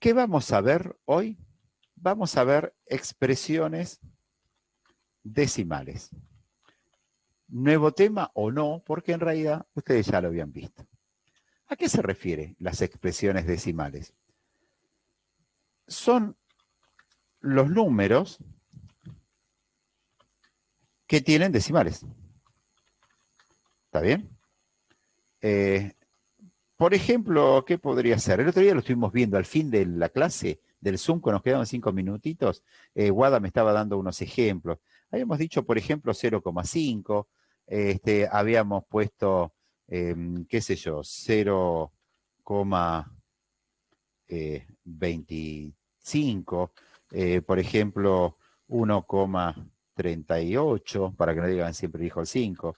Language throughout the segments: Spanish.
¿Qué vamos a ver hoy? Vamos a ver expresiones decimales. Nuevo tema o no, porque en realidad ustedes ya lo habían visto. ¿A qué se refiere las expresiones decimales? Son los números que tienen decimales. ¿Está bien? Por ejemplo, ¿qué podría ser? El otro día lo estuvimos viendo al fin de la clase del Zoom, que nos quedaban 5 minutitos. Guada me estaba dando unos ejemplos. Habíamos dicho, por ejemplo, 0,5. Habíamos puesto, qué sé yo, 0,25. Por ejemplo, 1,38, para que no digan siempre dijo el 5.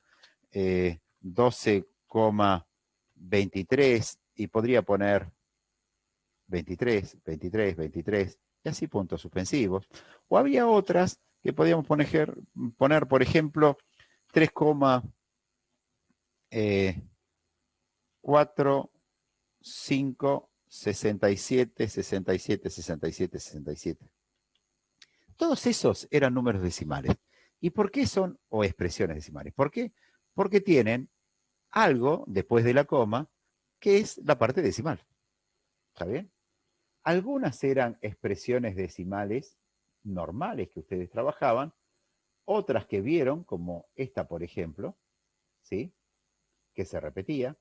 12,23 y podría poner 23, 23, 23 y así puntos suspensivos. O había otras que podíamos poner por ejemplo, 3,4, 5, 67, 67, 67, 67. Todos esos eran números decimales. ¿Y por qué son, o expresiones decimales? ¿Por qué? Porque tienen algo después de la coma que es la parte decimal. ¿Está bien? Algunas eran expresiones decimales normales que ustedes trabajaban, otras que vieron, como esta, por ejemplo, ¿sí? Que se repetía,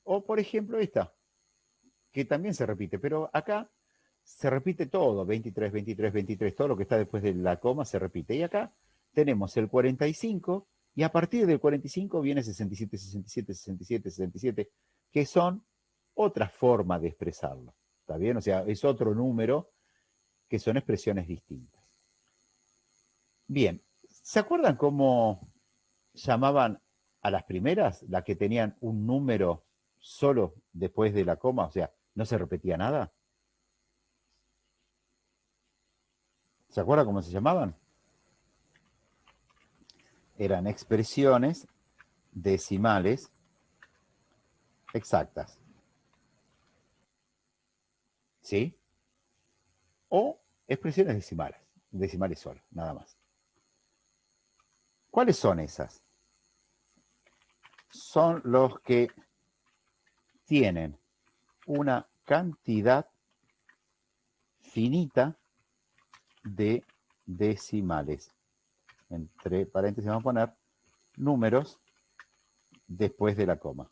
o por ejemplo esta, que también se repite, pero acá se repite todo, 23, 23, 23, todo lo que está después de la coma se repite. Y acá tenemos el 45, y a partir del 45 viene 67, 67, 67, 67, que son otra forma de expresarlo. ¿Está bien? O sea, es otro número que son expresiones distintas. Bien, ¿se acuerdan cómo llamaban a las primeras, las que tenían un número solo después de la coma? O sea, no se repetía nada. ¿Se acuerdan cómo se llamaban? Eran expresiones decimales exactas. ¿Sí? O expresiones decimales solo, nada más. ¿Cuáles son esas? Son los que tienen una cantidad finita de decimales. Entre paréntesis vamos a poner números después de la coma.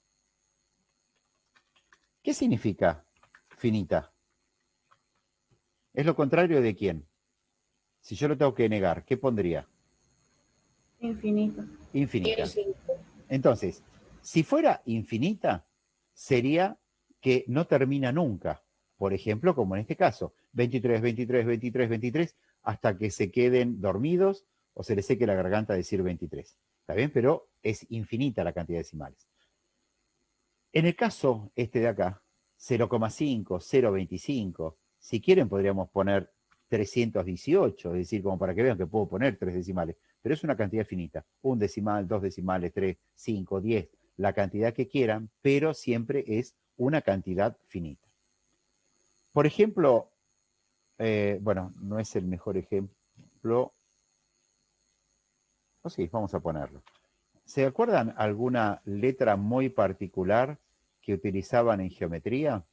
¿Qué significa finita? ¿Es lo contrario de quién? Si yo lo tengo que negar, ¿qué pondría? Infinito. Infinita. Entonces, si fuera infinita, sería que no termina nunca. Por ejemplo, como en este caso, 23, 23, 23, 23, hasta que se queden dormidos o se les seque la garganta decir 23. ¿Está bien? Pero es infinita la cantidad de decimales. En el caso este de acá, 0,5, 0,25, si quieren podríamos poner 318, es decir, como para que vean que puedo poner 3 decimales, pero es una cantidad finita, un decimal, 2 decimales, 3, 5, 10, la cantidad que quieran, pero siempre es una cantidad finita. Por ejemplo, bueno, no es el mejor ejemplo, o sí, vamos a ponerlo. ¿Se acuerdan alguna letra muy particular que utilizaban en geometría?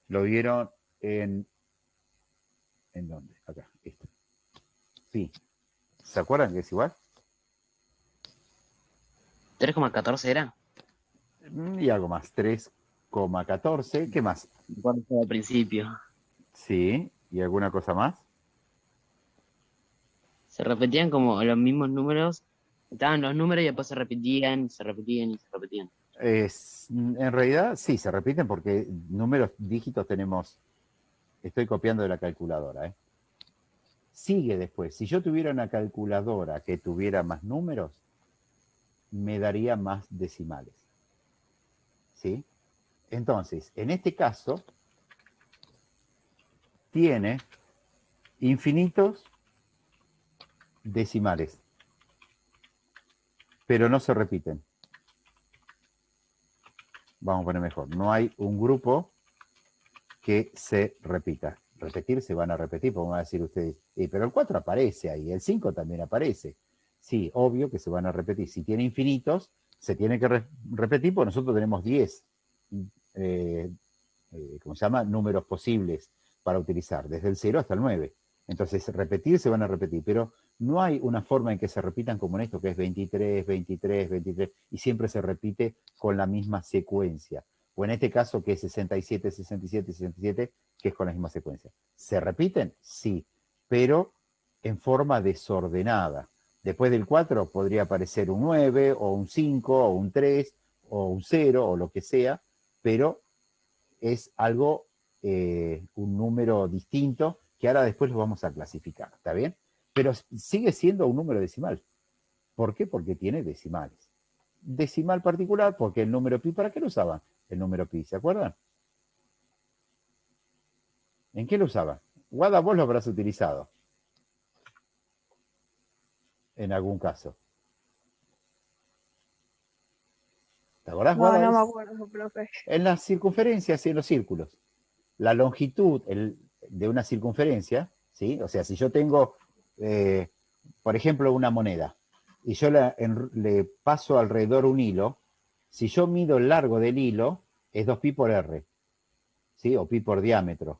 Lo vieron ¿en dónde? Acá, esto. Sí. ¿Se acuerdan que es igual? 3,14 era. Y algo más, 3,14. ¿Qué más? Cuando estaba al principio. Sí. ¿Y alguna cosa más? Se repetían como los mismos números. Estaban los números y después se repetían, se repetían y se repetían. En realidad sí, se repiten porque números, dígitos tenemos, estoy copiando de la calculadora, ¿eh? Sigue después, si yo tuviera una calculadora que tuviera más números, me daría más decimales, ¿sí? Entonces, en este caso, tiene infinitos decimales, pero no se repiten. vamos a poner mejor, no hay un grupo que se repita. Repetir se van a repetir, porque van a decir ustedes, pero el 4 aparece ahí, el 5 también aparece. Sí, obvio que se van a repetir. Si tiene infinitos, se tiene que repetir, porque nosotros tenemos 10, ¿cómo se llama? Números posibles para utilizar, desde el 0 hasta el 9. Entonces, repetir se van a repetir, pero no hay una forma en que se repitan como en esto, que es 23, 23, 23, y siempre se repite con la misma secuencia. O en este caso, que es 67, 67, 67, que es con la misma secuencia. ¿Se repiten? Sí, pero en forma desordenada. Después del 4 podría aparecer un 9, o un 5, o un 3, o un 0, o lo que sea, pero es algo, un número distinto, que ahora después lo vamos a clasificar, ¿está bien? Pero sigue siendo un número decimal. ¿Por qué? Porque tiene decimales. Decimal particular, porque el número pi, ¿para qué lo usaban? El número pi, ¿se acuerdan? ¿En qué lo usaban? Guada, vos lo habrás utilizado. En algún caso. ¿Te acordás, No, Guada? no me acuerdo, profe. En las circunferencias y en los círculos. La longitud de una circunferencia, ¿sí? O sea, si yo tengo, por ejemplo, una moneda y yo le paso alrededor un hilo, si yo mido el largo del hilo, es 2pi por r, ¿sí? O pi por diámetro.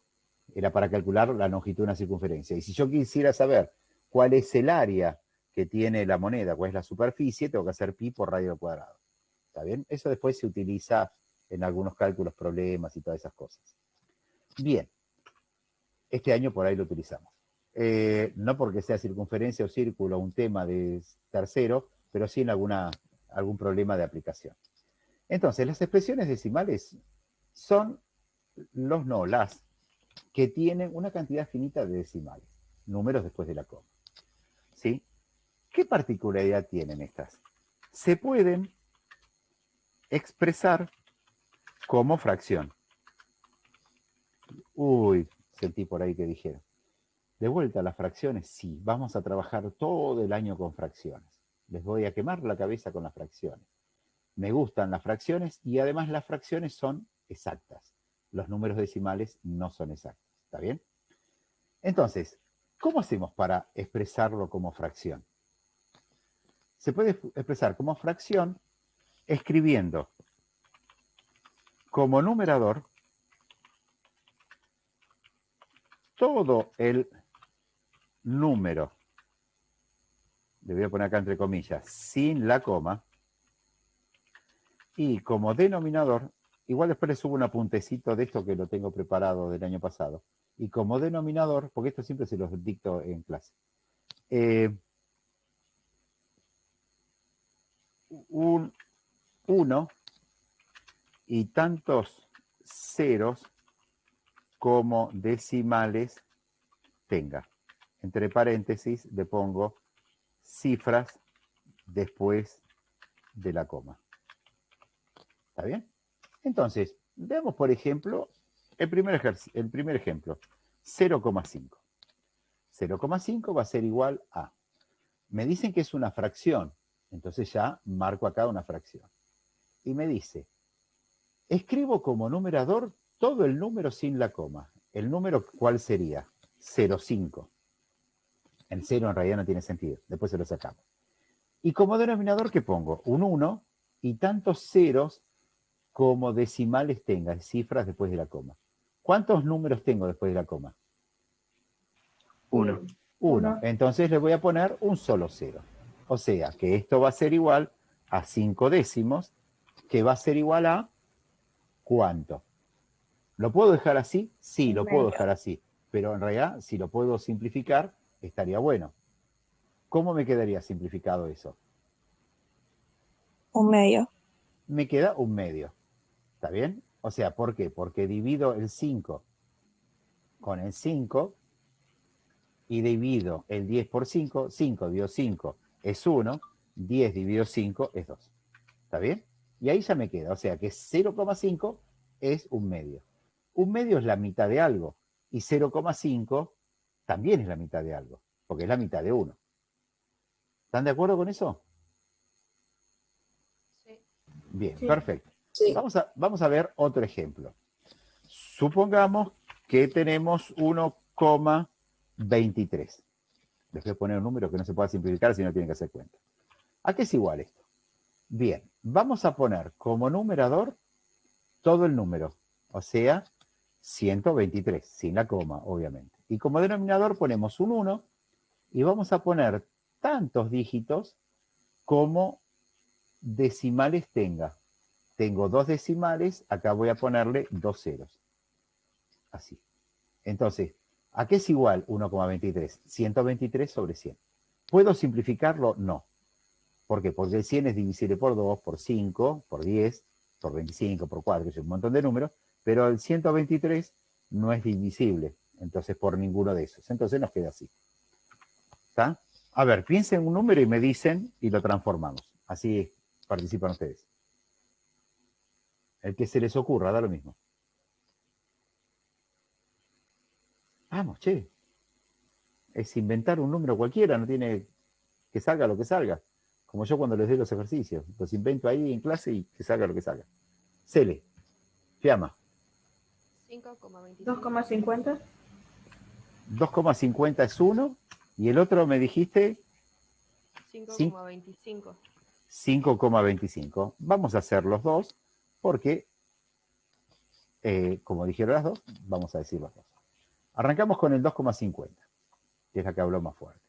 Era para calcular la longitud de una circunferencia. Y si yo quisiera saber cuál es el área que tiene la moneda, cuál es la superficie, tengo que hacer pi por radio al cuadrado. ¿Está bien? Eso después se utiliza en algunos cálculos, problemas y todas esas cosas. Bien, este año por ahí lo utilizamos. No porque sea circunferencia o círculo un tema de tercero, pero sí en algún problema de aplicación. Entonces, las expresiones decimales son las que tienen una cantidad finita de decimales, números después de la coma. ¿Sí? ¿Qué particularidad tienen estas? Se pueden expresar como fracción. Uy, sentí por ahí que dijeron. De vuelta a las fracciones, sí, vamos a trabajar todo el año con fracciones. Les voy a quemar la cabeza con las fracciones. Me gustan las fracciones y además las fracciones son exactas. Los números decimales no son exactos. ¿Está bien? Entonces, ¿cómo hacemos para expresarlo como fracción? Se puede expresar como fracción escribiendo como numerador todo el número, le voy a poner acá entre comillas, sin la coma, y como denominador, igual después le subo un apuntecito de esto que lo tengo preparado del año pasado, y como denominador, porque esto siempre se los dicto en clase, un 1 y tantos ceros como decimales tenga. Entre paréntesis le pongo cifras después de la coma. ¿Está bien? Entonces, veamos por ejemplo el primer ejemplo, 0,5. 0,5 va a ser igual a, me dicen que es una fracción, entonces ya marco acá una fracción. Y me dice, escribo como numerador todo el número sin la coma. ¿El número cuál sería? 0,5. El 0 en realidad no tiene sentido, después se lo sacamos. Y como denominador, ¿qué pongo? Un 1 y tantos ceros como decimales tenga, cifras después de la coma. ¿Cuántos números tengo después de la coma? 1. 1. Entonces le voy a poner un solo cero. O sea, que esto va a ser igual a 5 décimos, que va a ser igual a ¿cuánto? ¿Lo puedo dejar así? Sí, lo puedo dejar así. Pero en realidad, si lo puedo simplificar, estaría bueno. ¿Cómo me quedaría simplificado eso? Un medio. Me queda un medio. ¿Está bien? O sea, ¿por qué? Porque divido el 5 con el 5 y divido el 10 por 5. 5 dividido 5 es 1. 10 dividido 5 es 2. ¿Está bien? Y ahí ya me queda. O sea que 0,5 es un medio. Un medio es la mitad de algo. Y 0,5 también es la mitad de algo. Porque es la mitad de 1. ¿Están de acuerdo con eso? Sí. Bien, Sí. perfecto. Sí. Vamos a ver otro ejemplo. Supongamos que tenemos 1,23. Les voy a poner un número que no se pueda simplificar si no tienen que hacer cuenta. ¿A qué es igual esto? Bien, vamos a poner como numerador todo el número, o sea, 123, sin la coma, obviamente. Y como denominador ponemos un 1 y vamos a poner tantos dígitos como decimales tenga. Tengo 2 decimales, acá voy a ponerle 2 ceros. Así. Entonces, ¿a qué es igual 1,23? 123 sobre 100. ¿Puedo simplificarlo? No. ¿Por qué? Porque el 100 es divisible por 2, por 5, por 10, por 25, por 4, que es un montón de números, pero el 123 no es divisible, entonces por ninguno de esos. Entonces nos queda así. ¿Está? A ver, piensen en un número y me dicen y lo transformamos. Así participan ustedes. El que se les ocurra, da lo mismo. Vamos, che. Es inventar un número cualquiera, no tiene que salga lo que salga. Como yo cuando les doy los ejercicios. Los invento ahí en clase y que salga lo que salga. Cele, Fiamma. 2,50. 2,50 es 1. Y el otro me dijiste 5,25. 5,25. Vamos a hacer los dos porque, como dijeron las dos, vamos a decir los dos. Arrancamos con el 2,50, que es la que habló más fuerte.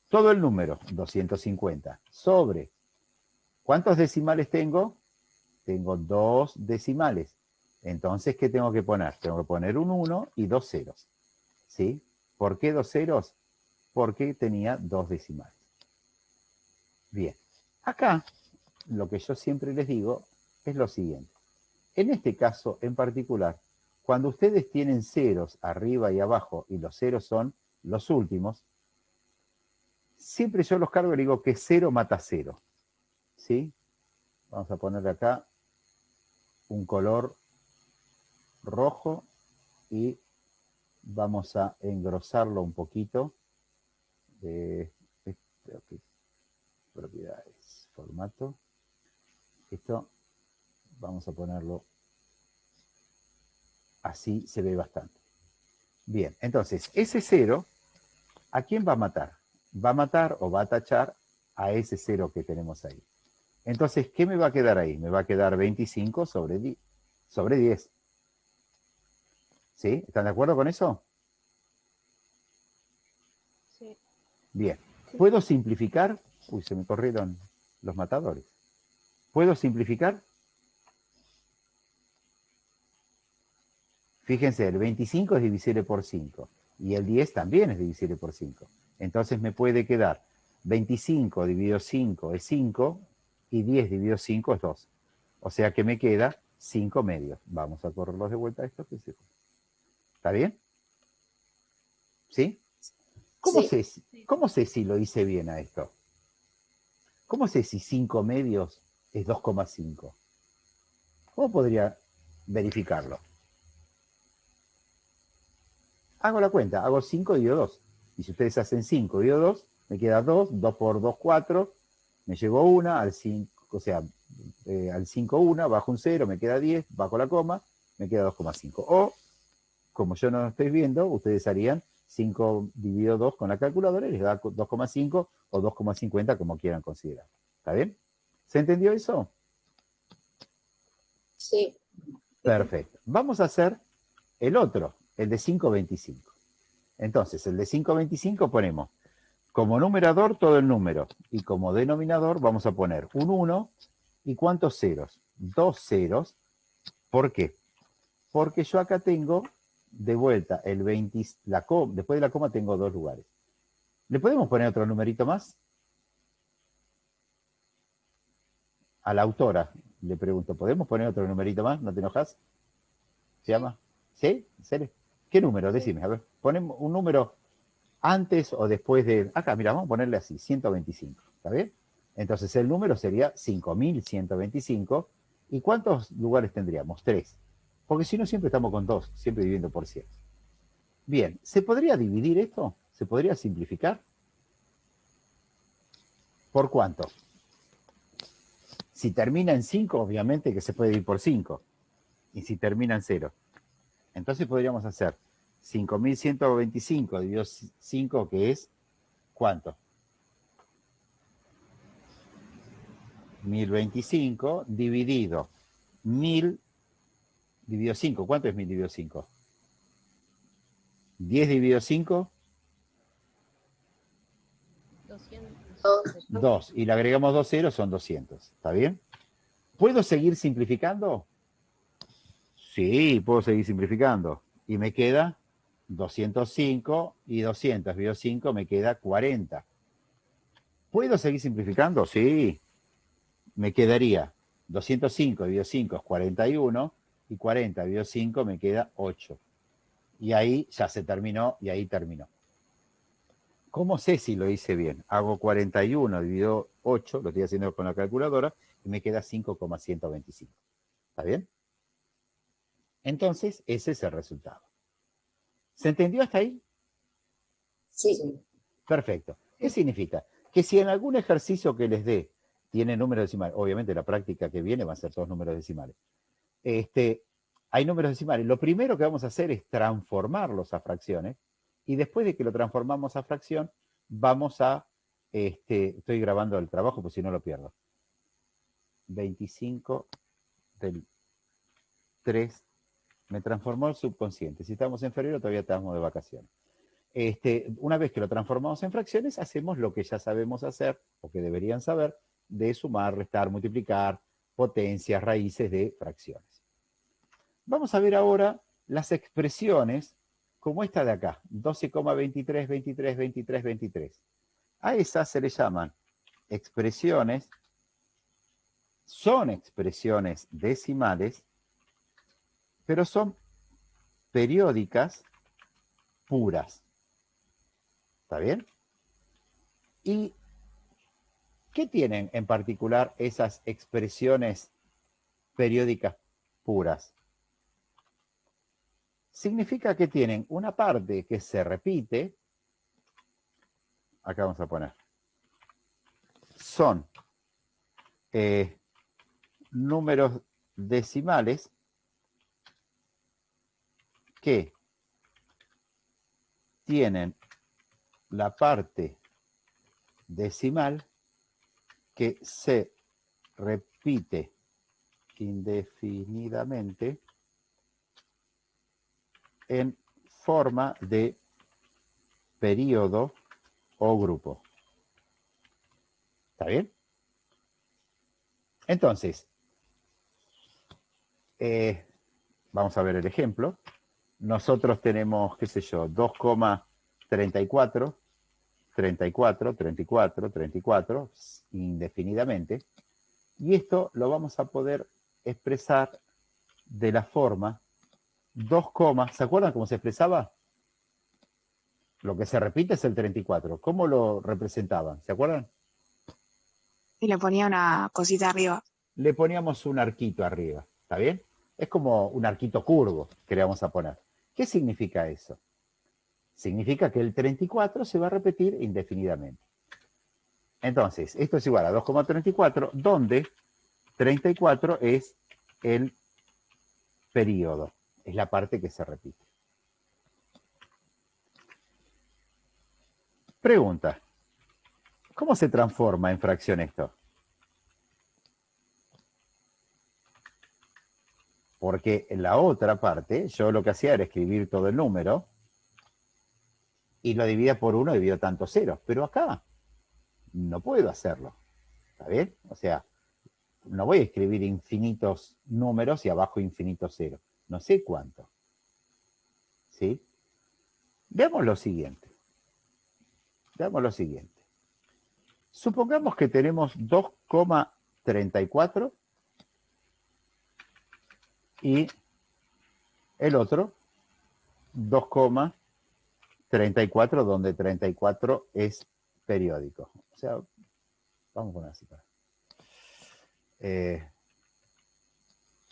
Todo el número, 250, sobre. ¿Cuántos decimales tengo? Tengo 2 decimales. Entonces, ¿qué tengo que poner? Tengo que poner un 1 y 2 ceros. ¿Sí? ¿Por qué 2 ceros? Porque tenía 2 decimales. Bien. Acá, lo que yo siempre les digo es lo siguiente. En este caso en particular, cuando ustedes tienen ceros arriba y abajo y los ceros son los últimos, siempre yo los cargo y digo que 0 mata 0. ¿Sí? Vamos a ponerle acá un color rojo y vamos a engrosarlo un poquito. Creo que propiedades, formato. Esto vamos a ponerlo así, se ve bastante. Bien, entonces, ese 0, ¿a quién va a matar? Va a matar o va a tachar a ese 0 que tenemos ahí. Entonces, ¿qué me va a quedar ahí? Me va a quedar 25 sobre 10. ¿Sí? ¿Están de acuerdo con eso? Sí. Bien. ¿Puedo simplificar? Uy, se me corrieron los matadores. ¿Puedo simplificar? Fíjense, el 25 es divisible por 5 y el 10 también es divisible por 5. Entonces me puede quedar 25 dividido 5 es 5 y 10 dividido 5 es 2. O sea que me queda 5 medios. Vamos a correrlos de vuelta a esto. ¿Está bien? ¿Sí? ¿Cómo sé si lo hice bien a esto? ¿Cómo sé si 5 medios es 2,5? ¿Cómo podría verificarlo? Hago la cuenta, hago 5 dividido 2. Y si ustedes hacen 5 dividido 2, me queda 2, 2 por 2, 4, me llevo 1, al 5, o sea, al 5, 1, bajo un 0, me queda 10, bajo la coma, me queda 2,5. O, como yo no lo estoy viendo, ustedes harían 5 dividido 2 con la calculadora y les da 2,5 o 2,50, como quieran considerar. ¿Está bien? ¿Se entendió eso? Sí. Perfecto. Vamos a hacer el otro, el de 5,25. Entonces, el de 5,25 ponemos como numerador todo el número y como denominador vamos a poner un 1 y ¿cuántos ceros? 2 ceros. ¿Por qué? Porque yo acá tengo de vuelta el 20, después de la coma tengo 2 lugares. ¿Le podemos poner otro numerito más? A la autora le pregunto, ¿podemos poner otro numerito más? ¿No te enojas? ¿Se llama? ¿Sí? ¿En serio? ¿Qué número? Decime, a ver, ponemos un número antes o después de... Acá, mira, vamos a ponerle así, 125, ¿está bien? Entonces el número sería 5125. ¿Y cuántos lugares tendríamos? 3. Porque si no, siempre estamos con 2, siempre dividiendo por 100. Bien, ¿se podría dividir esto? ¿Se podría simplificar? ¿Por cuánto? Si termina en 5, obviamente que se puede dividir por 5. Y si termina en 0. Entonces podríamos hacer 5125 dividido 5, que es, ¿cuánto? 1025 dividido 1000 dividido 5. ¿Cuánto es 1000 dividido 5? 10 dividido 5, 2. Y le agregamos 2 ceros, son 200. ¿Está bien? ¿Puedo seguir simplificando? Sí, puedo seguir simplificando. Y me queda 205 y 200 dividido 5 me queda 40. ¿Puedo seguir simplificando? Sí. Me quedaría 205 dividido 5 es 41 y 40 dividido 5 me queda 8. Y ahí ya se terminó y ahí terminó. ¿Cómo sé si lo hice bien? Hago 41 dividido 8, lo estoy haciendo con la calculadora, y me queda 5,125. ¿Está bien? Entonces, ese es el resultado. ¿Se entendió hasta ahí? Sí. Perfecto. ¿Qué significa? Que si en algún ejercicio que les dé tiene números decimales, obviamente la práctica que viene va a ser todos números decimales, hay números decimales. Lo primero que vamos a hacer es transformarlos a fracciones, y después de que lo transformamos a fracción, vamos a, estoy grabando el trabajo, pues si no lo pierdo. 25 del 3, me transformó el subconsciente. Si estamos en febrero, todavía estamos de vacaciones. Una vez que lo transformamos en fracciones, hacemos lo que ya sabemos hacer, o que deberían saber, de sumar, restar, multiplicar, potencias, raíces de fracciones. Vamos a ver ahora las expresiones como esta de acá, 12,23, 23, 23, 23. A esas se le llaman expresiones, son expresiones decimales, pero son periódicas puras. ¿Está bien? ¿Y qué tienen en particular esas expresiones periódicas puras? Significa que tienen una parte que se repite, acá vamos a poner, son números decimales que tienen la parte decimal que se repite indefinidamente en forma de periodo o grupo. ¿Está bien? Entonces, vamos a ver el ejemplo. Nosotros tenemos, qué sé yo, 2,34, 34, 34, 34, indefinidamente. Y esto lo vamos a poder expresar de la forma 2, ¿se acuerdan cómo se expresaba? Lo que se repite es el 34. ¿Cómo lo representaban? ¿Se acuerdan? Y le ponía una cosita arriba. Le poníamos un arquito arriba, ¿está bien? Es como un arquito curvo que le vamos a poner. ¿Qué significa eso? Significa que el 34 se va a repetir indefinidamente. Entonces, esto es igual a 2,34, donde 34 es el periodo, es la parte que se repite. Pregunta, ¿cómo se transforma en fracción esto? Porque en la otra parte, yo lo que hacía era escribir todo el número y lo dividía por 1 dividido tantos ceros. Pero acá no puedo hacerlo. ¿Está bien? O sea, no voy a escribir infinitos números y abajo infinitos ceros. No sé cuánto. ¿Sí? Veamos lo siguiente. Veamos lo siguiente. Supongamos que tenemos 2,34 y el otro 2,34, donde 34 es periódico. O sea, vamos a poner así.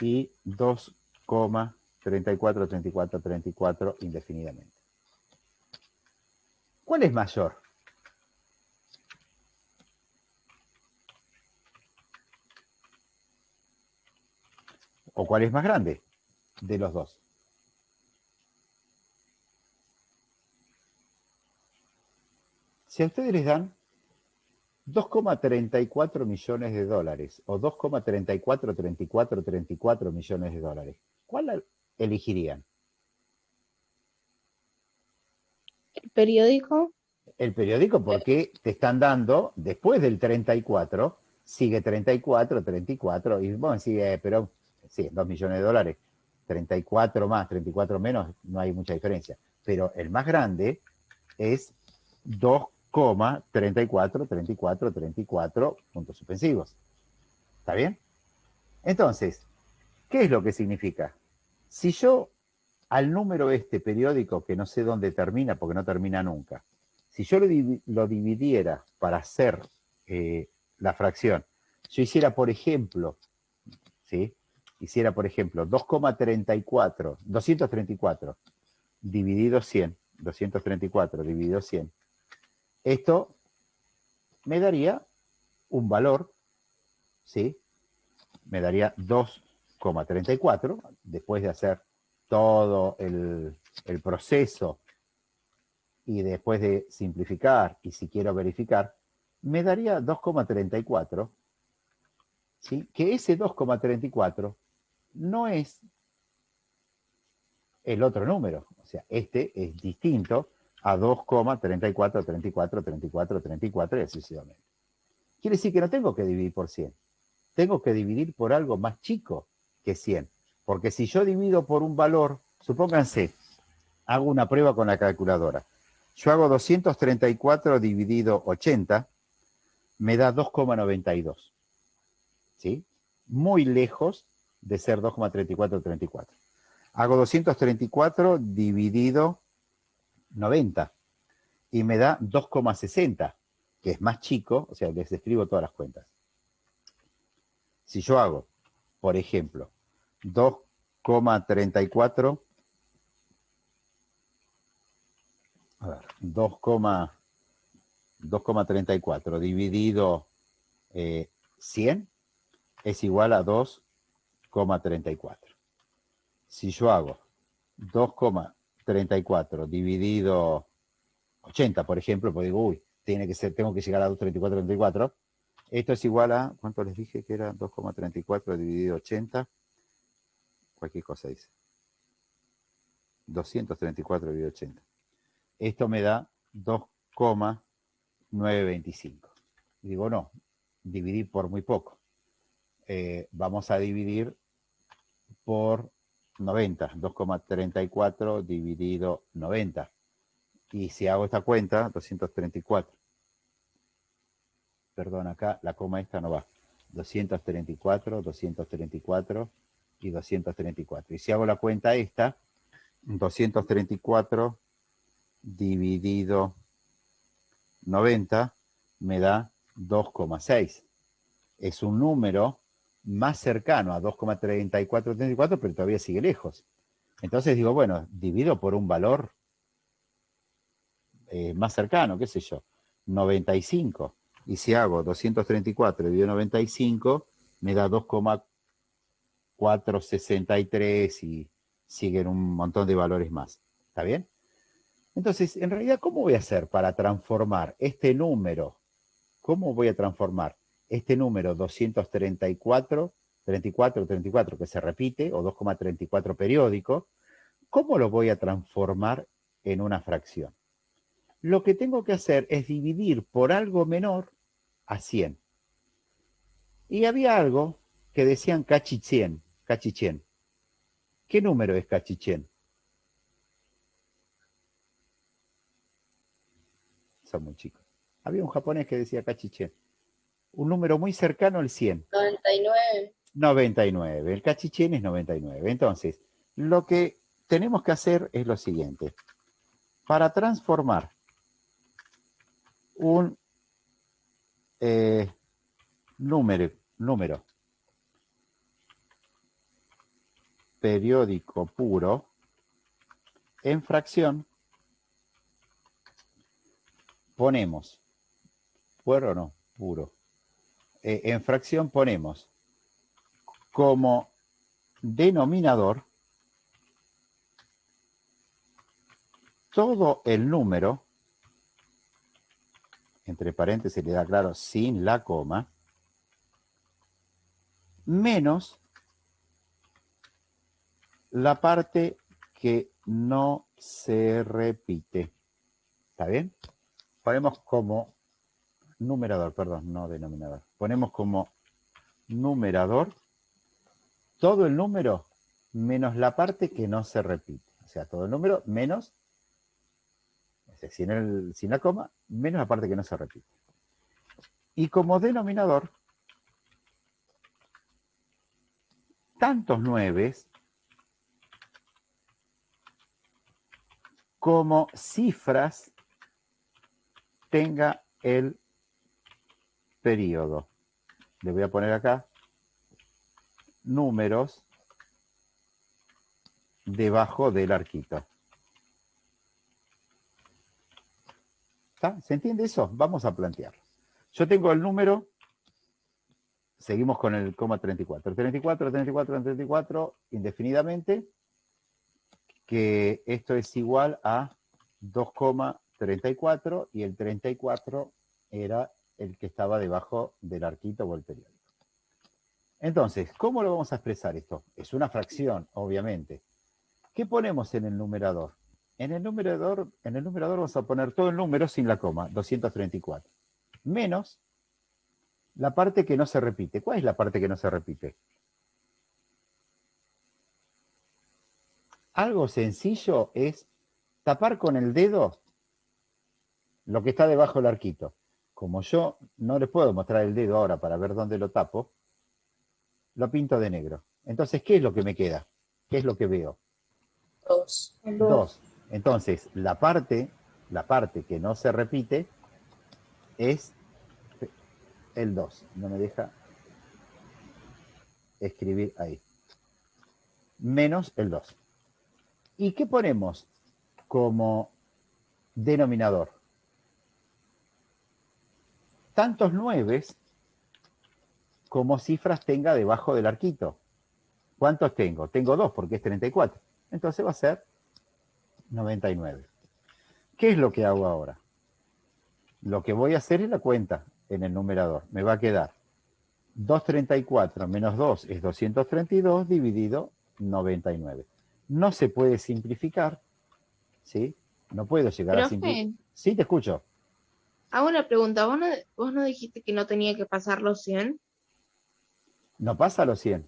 Y 2,34, 34, 34 indefinidamente. ¿Cuál es mayor? ¿O cuál es más grande de los dos? Si a ustedes les dan 2,34 millones de dólares o 2,343434 millones de dólares, ¿cuál elegirían? El periódico, El periódico, porque te están dando, después del 34, sigue 34, 34, y bueno, sigue, pero sí, 2 millones de dólares, 34 más, 34 menos, no hay mucha diferencia. Pero el más grande es 2,343434 puntos suspensivos. ¿Está bien? Entonces, ¿qué es lo que significa? Si yo al número este periódico, que no sé dónde termina, porque no termina nunca, si yo lo dividiera para hacer la fracción, yo hiciera, por ejemplo, ¿sí? Hiciera, por ejemplo, 234 dividido 100, 234 dividido 100, esto me daría un valor, ¿sí? Me daría 2,34, después de hacer todo el proceso y después de simplificar y si quiero verificar, me daría 2,34, ¿sí? Que ese 2,34 no es el otro número, o sea, este es distinto a 2,34343434 y así sucesivamente. Quiere decir que no tengo que dividir por 100, tengo que dividir por algo más chico que 100, porque si yo divido por un valor, supónganse, hago una prueba con la calculadora, yo hago 234 dividido 80, me da 2,92, ¿sí? Muy lejos de ser 2,3434. Hago 234 dividido 90 y me da 2,60, que es más chico, o sea, les escribo todas las cuentas. Si yo hago, por ejemplo, 2,34, a ver, 2,34 dividido 100 es igual a 2,34. Si yo hago 2,34 dividido 80, por ejemplo, pues digo, uy, tengo que llegar a 2,34, esto es igual a, ¿cuánto les dije que era? 2,34 dividido 80, cualquier cosa dice. 234 dividido 80. Esto me da 2,925. Digo, no, dividir por muy poco. Vamos a dividir por 90, 2,34 dividido 90. Y si hago esta cuenta, 234. Perdón, acá la coma esta no va. 234, 234 y 234. Y si hago la cuenta esta, 234 dividido 90 me da 2,6. Es un número más cercano a 2,3434, pero todavía sigue lejos. Entonces digo, bueno, divido por un valor más cercano, qué sé yo, 95. Y si hago 234 dividido 95, me da 2,463 y siguen un montón de valores más. ¿Está bien? Entonces, en realidad, ¿cómo voy a hacer para transformar este número? ¿Cómo voy a transformar este número 234, 34, 34, que se repite, o 2,34 periódico? ¿Cómo lo voy a transformar en una fracción? Lo que tengo que hacer es dividir por algo menor a 100. Y había algo que decían cachichén, cachichén. ¿Qué número es cachichén? Son muy chicos. Había un japonés que decía cachichén. Un número muy cercano al 100. 99. 99. El cachichén es 99. Entonces, lo que tenemos que hacer es lo siguiente. Para transformar un número periódico puro en fracción, ponemos, puro o no, puro, en fracción ponemos como denominador todo el número, entre paréntesis le da claro, sin la coma, menos la parte que no se repite. ¿Está bien? Ponemos como numerador, perdón, no denominador. Ponemos como numerador todo el número menos la parte que no se repite. O sea, todo el número menos, o sea, sin la coma, menos la parte que no se repite. Y como denominador, tantos nueves como cifras tenga el periodo. Le voy a poner acá números debajo del arquito. ¿Está? ¿Se entiende eso? Vamos a plantearlo. Yo tengo el número, seguimos con el coma 34. 34, 34, 34, indefinidamente, que esto es igual a 2,34 y el 34 era el que estaba debajo del arquito o el periódico. Entonces, ¿cómo lo vamos a expresar esto? Es una fracción, obviamente. ¿Qué ponemos en el numerador? En el numerador vamos a poner todo el número sin la coma, 234, menos la parte que no se repite. ¿Cuál es la parte que no se repite? Algo sencillo es tapar con el dedo lo que está debajo del arquito. Como yo no les puedo mostrar el dedo ahora para ver dónde lo tapo, lo pinto de negro. Entonces, ¿qué es lo que me queda? ¿Qué es lo que veo? 2. 2. Entonces, la parte que no se repite es el 2. No me deja escribir ahí. Menos el 2. ¿Y qué ponemos como denominador? Tantos nueves como cifras tenga debajo del arquito. ¿Cuántos tengo? Tengo 2 porque es 34. Entonces va a ser 99. ¿Qué es lo que hago ahora? Lo que voy a hacer es la cuenta en el numerador. Me va a quedar 234 menos 2 es 232 dividido 99. No se puede simplificar, ¿sí? No puedo llegar a simplificar. Profe, Sí, te escucho. hago una pregunta. ¿Vos no dijiste que no tenía que pasar los 100? No pasa a los 100.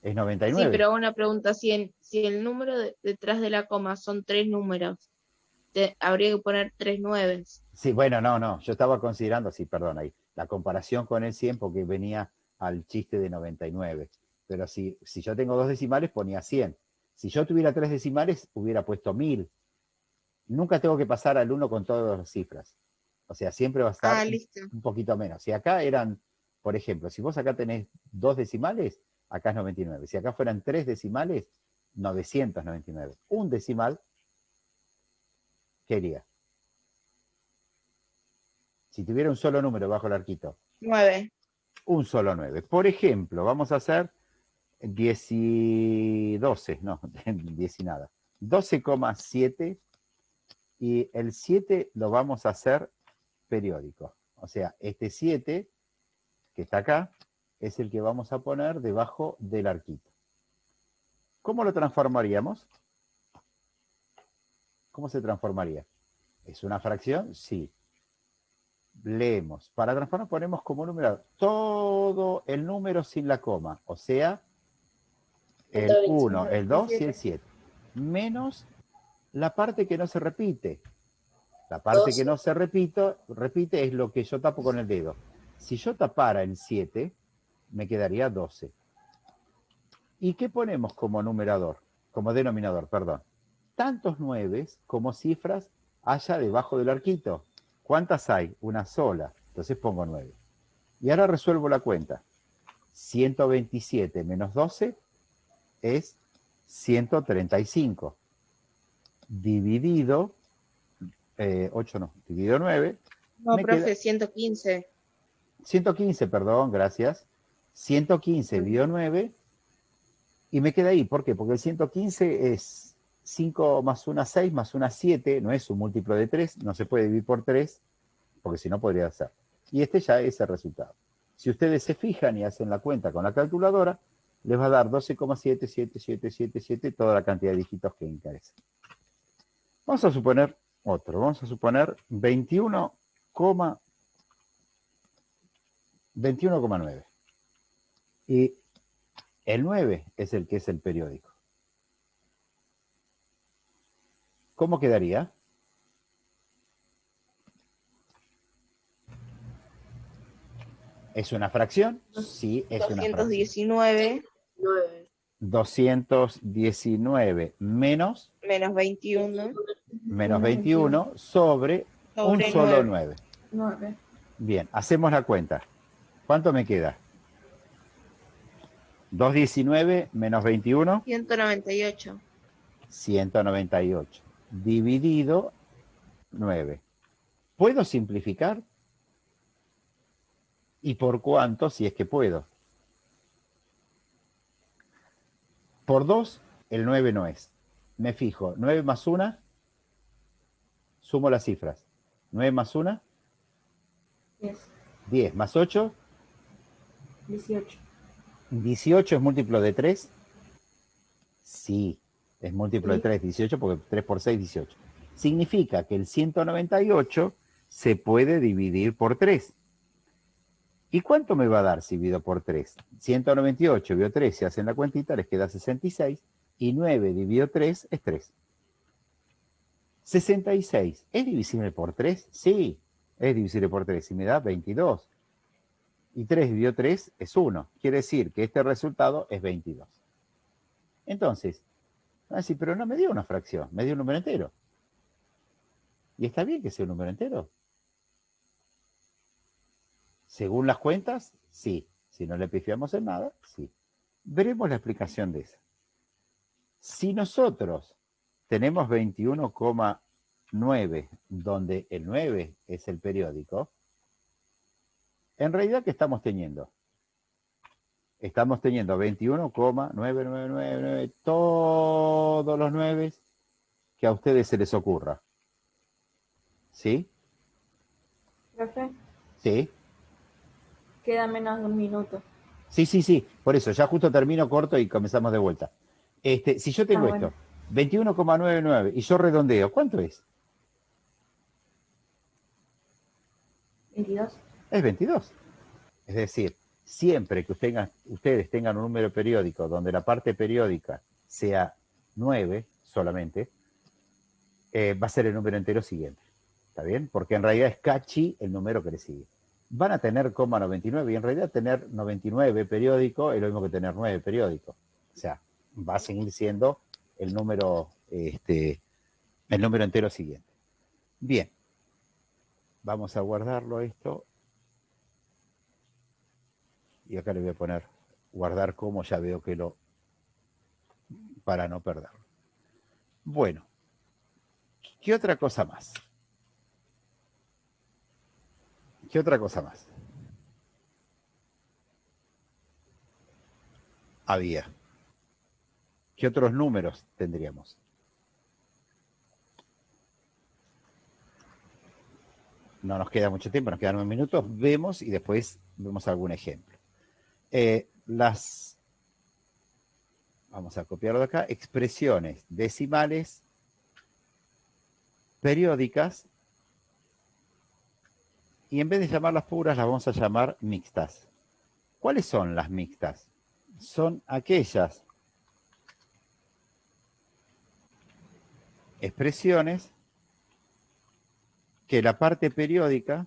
Es Sí, 99. pero hago una pregunta. Si el número detrás de la coma son 3 números, habría que poner 3 nueves. Sí, bueno, no. Yo estaba considerando, sí, perdón, ahí, la comparación con el 100 porque venía al chiste de 99. Pero si yo tengo 2 decimales, ponía 100. Si yo tuviera 3 decimales, hubiera puesto 1000. Nunca tengo que pasar al 1 con todas las cifras. O sea, siempre va a estar Listo. un poquito menos. Si acá eran, por ejemplo, si vos acá tenés 2 decimales, acá es 99. Si acá fueran 3 decimales, 999. Un decimal, ¿qué haría? Si tuviera un solo número bajo el arquito, 9. un solo 9. Por ejemplo, vamos a hacer 10 y 12, no, 10 y nada. 12,7 y el 7 lo vamos a hacer periódico. O sea, este 7 que está acá es el que vamos a poner debajo del arquito. ¿Cómo lo transformaríamos? ¿Cómo se transformaría? ¿Es una fracción? Sí. Leemos. Para transformar ponemos como número todo el número sin la coma. O sea, el 1, el 2 y el 7. Menos la parte que no se repite. La parte que no se repite es lo que yo tapo con el dedo. Si yo tapara el 7, me quedaría 12. ¿Y qué ponemos como numerador? Como denominador, perdón. Tantos nueves como cifras haya debajo del arquito. ¿Cuántas hay? Una sola. Entonces pongo 9. Y ahora resuelvo la cuenta. 127 menos 12 es 135. Dividido, 8 no, dividido 9. No, me profe, queda 115. 115, perdón, gracias. 115 dividido 9 Y me queda ahí. ¿Por qué? Porque el 115 es 5 más 1, 6, más 1, 7. No es un múltiplo de 3. No se puede dividir por 3, porque si no podría ser. Y este ya es el resultado. Si ustedes se fijan y hacen la cuenta con la calculadora, les va a dar 12,77777, toda la cantidad de dígitos que encarece. Vamos a suponer otro. Vamos a suponer 21,9. Y el 9 es el que es el periódico. ¿Cómo quedaría? ¿Es una fracción? Sí, es una fracción. 219 219 menos menos 21 sobre un sobre solo 9. 9. Bien, hacemos la cuenta. ¿Cuánto me queda? 219 menos 21. 198. 198. Dividido 9. ¿Puedo simplificar? ¿Y por cuánto? Si es que puedo. Por 2, el 9 no es. Me fijo, 9 más 1, sumo las cifras. 9 más 1, 10. 10 más 8, 18. 18 es múltiplo de 3. Sí, es múltiplo de Sí. 3, 18, porque 3 por 6, 18. Significa que el 198 se puede dividir por 3. ¿Y cuánto me va a dar si divido por 3? 198 dividido 3, si hacen la cuentita, les queda 66. Y 9 dividido 3 es 3. 66, ¿es divisible por 3? Sí, es divisible por 3 y me da 22. Y 3 dividido 3 es 1. Quiere decir que este resultado es 22. Entonces, van a decir, pero no me dio una fracción, me dio un número entero. ¿Y está bien que sea un número entero? Según las cuentas, sí. Si no le pifiamos en nada, sí. Veremos la explicación de eso. Si nosotros tenemos 21,9, donde el 9 es el periódico, en realidad, ¿qué estamos teniendo? Estamos teniendo 21,9999, todos los 9 que a ustedes se les ocurra. ¿Sí? Profe, Sí. queda menos de un minuto. Sí. Por eso, ya justo termino corto y comenzamos de vuelta. Si yo tengo bueno. esto, 21,99 y yo redondeo, ¿cuánto es? 22. Es 22. Es decir, siempre que ustedes tengan un número periódico donde la parte periódica sea 9 solamente, va a ser el número entero siguiente. ¿Está bien? Porque en realidad es cachi el número que le sigue. Van a tener 99 y en realidad tener 99 periódico es lo mismo que tener 9 periódico. O sea, va a seguir siendo el número entero siguiente. Bien. Vamos a guardarlo esto. Y acá le voy a poner guardar como, ya veo que para no perderlo. Bueno. ¿Qué otra cosa más? ¿Qué otra cosa más? Había. ¿Qué otros números tendríamos? No nos queda mucho tiempo, nos quedan 9 minutos. Vemos y después vemos algún ejemplo. Vamos a copiarlo de acá. Expresiones decimales periódicas. Y en vez de llamarlas puras, las vamos a llamar mixtas. ¿Cuáles son las mixtas? Son aquellas expresiones que la parte periódica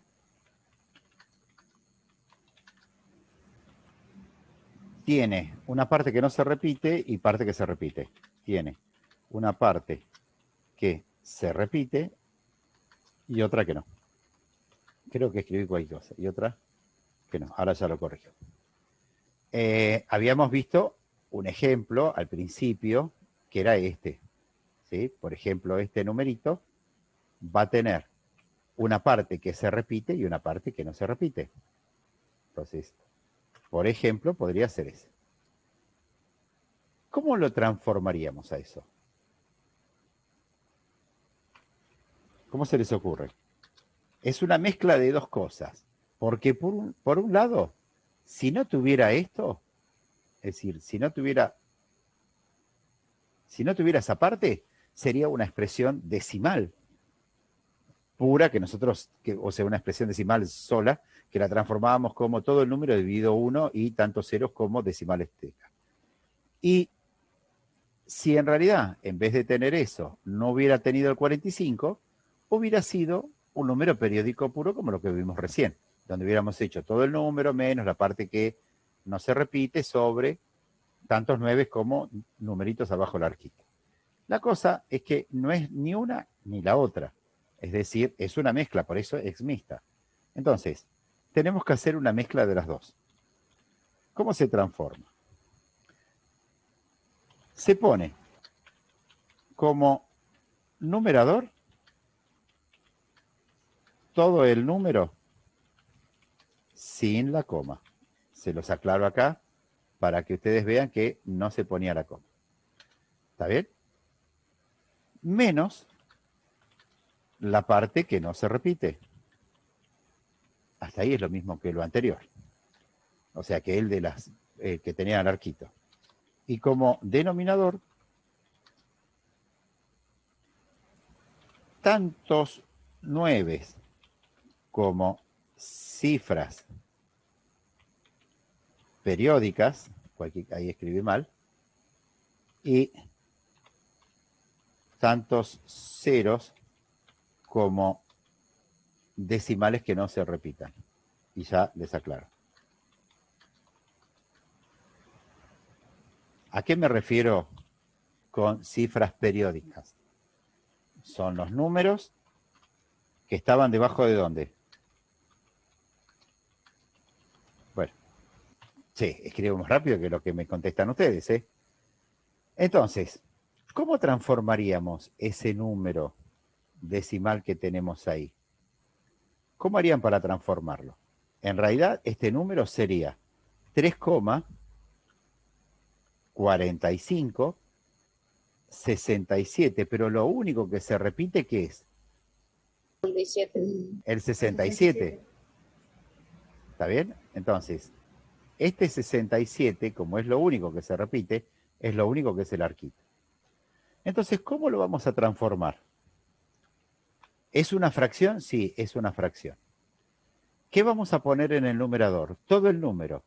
tiene una parte que no se repite y parte que se repite. Tiene una parte que se repite y otra que no. Creo que escribí cualquier cosa. Y otra que no. Ahora ya lo corrijo. Habíamos visto un ejemplo al principio que era este. ¿Sí? Por ejemplo, este numerito va a tener una parte que se repite y una parte que no se repite. Entonces, por ejemplo, podría ser ese. ¿Cómo lo transformaríamos a eso? ¿Cómo se les ocurre? Es una mezcla de dos cosas. Porque por un lado, si no tuviera esto, es decir, si no tuviera esa parte, sería una expresión decimal pura que nosotros, o sea, una expresión decimal sola, que la transformábamos como todo el número dividido 1 y tantos ceros como decimales teca. Y si en realidad, en vez de tener eso, no hubiera tenido el 45, hubiera sido un número periódico puro como lo que vimos recién, donde hubiéramos hecho todo el número menos la parte que no se repite sobre tantos 9 como numeritos abajo del arquito. La cosa es que no es ni una ni la otra. Es decir, es una mezcla, por eso es mixta. Entonces, tenemos que hacer una mezcla de las dos. ¿Cómo se transforma? Se pone como numerador todo el número sin la coma. Se los aclaro acá para que ustedes vean que no se ponía la coma. ¿Está bien? Menos la parte que no se repite. Hasta ahí es lo mismo que lo anterior. O sea, que el de las que tenía el arquito. Y como denominador, tantos 9 como cifras periódicas, ahí escribí mal, y tantos ceros como decimales que no se repitan. Y ya les aclaro. ¿A qué me refiero con cifras periódicas? Son los números que estaban debajo de ¿dónde? Bueno, sí, escribo más rápido que lo que me contestan ustedes, ¿eh? Entonces, ¿cómo transformaríamos ese número decimal que tenemos ahí? ¿Cómo harían para transformarlo? En realidad, este número sería 3,45, 67, pero lo único que se repite, ¿qué es? 37. El 67. ¿Está bien? Entonces, este 67, como es lo único que se repite, es lo único que es el arquito. Entonces, ¿cómo lo vamos a transformar? ¿Es una fracción? Sí, es una fracción. ¿Qué vamos a poner en el numerador? Todo el número.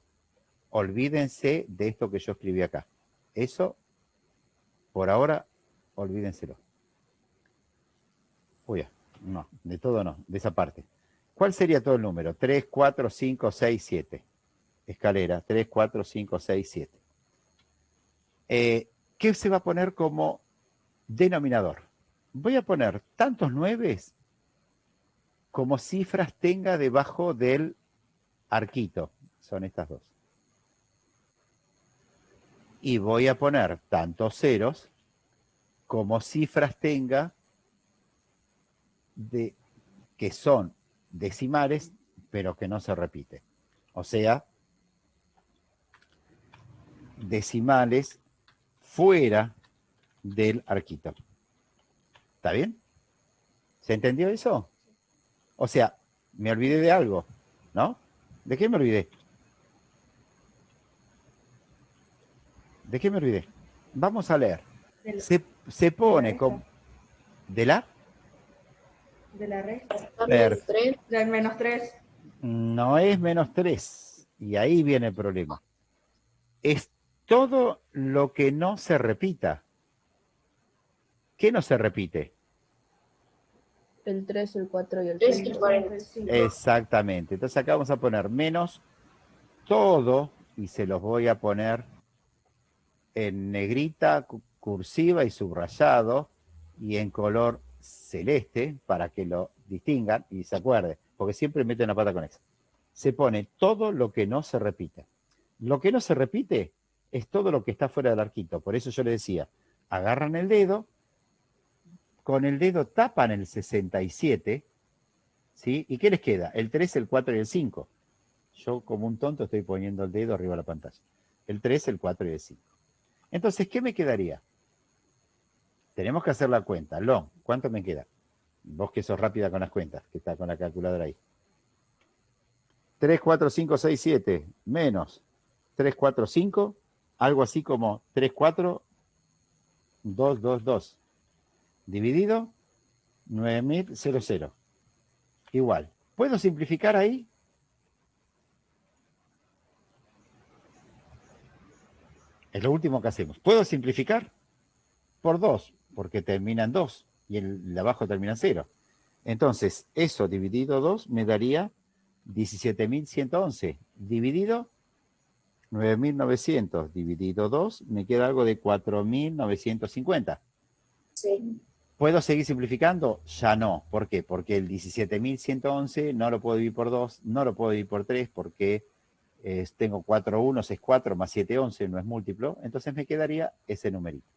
Olvídense de esto que yo escribí acá. Eso, por ahora, olvídenselo. Uy, no, de todo no, de esa parte. ¿Cuál sería todo el número? 3, 4, 5, 6, 7. Escalera, 3, 4, 5, 6, 7. ¿Qué se va a poner como denominador? Voy a poner tantos 9 como cifras tenga debajo del arquito. Son estas dos. Y voy a poner tantos ceros como cifras tenga que son decimales, pero que no se repiten. O sea, decimales fuera del arquito. ¿Está bien? ¿Se entendió eso? O sea, me olvidé de algo, ¿no? ¿De qué me olvidé? ¿De qué me olvidé? Vamos a leer. Se pone como... ¿De la? De la resta. Del menos 3. No es menos 3. Y ahí viene el problema. Es todo lo que no se repita. ¿Qué no se repite? El 3, el 4 y el 3 5. y 45. Exactamente. Entonces acá vamos a poner menos todo, y se los voy a poner en negrita, cursiva y subrayado, y en color celeste, para que lo distingan y se acuerden, porque siempre meten la pata con eso. Se pone todo lo que no se repite. Lo que no se repite es todo lo que está fuera del arquito. Por eso yo les decía, agarran el dedo, con el dedo tapan el 67, ¿sí? ¿Y qué les queda? El 3, el 4 y el 5. Yo, como un tonto, estoy poniendo el dedo arriba de la pantalla. El 3, el 4 y el 5. Entonces, ¿qué me quedaría? Tenemos que hacer la cuenta. Long, ¿cuánto me queda? Vos que sos rápida con las cuentas, que está con la calculadora ahí. 3, 4, 5, 6, 7, menos 3, 4, 5, algo así como 3, 4, 2, 2, 2, dividido 9000. Igual. ¿Puedo simplificar ahí? Es lo último que hacemos. ¿Puedo simplificar? Por 2, porque termina en 2 y el de abajo termina en 0. Entonces, eso dividido 2 me daría 17.111 dividido 9.900 dividido 2, me queda algo de 4.950. Sí. ¿Puedo seguir simplificando? Ya no. ¿Por qué? Porque el 17.111 no lo puedo dividir por 2, no lo puedo dividir por 3 porque tengo 4 unos, es 4 más 7, 11, no es múltiplo. Entonces me quedaría ese numerito.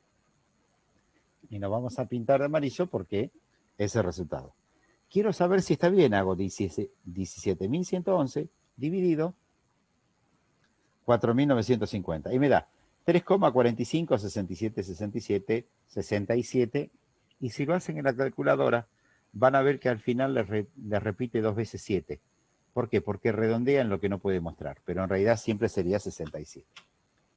Y nos vamos a pintar de amarillo porque es el resultado. Quiero saber si está bien. Hago 17.111 dividido 4.950. Y me da 3,45, 67, 67, 67. Y si lo hacen en la calculadora, van a ver que al final les repite 2 veces 7. ¿Por qué? Porque redondean lo que no puede mostrar. Pero en realidad siempre sería 67.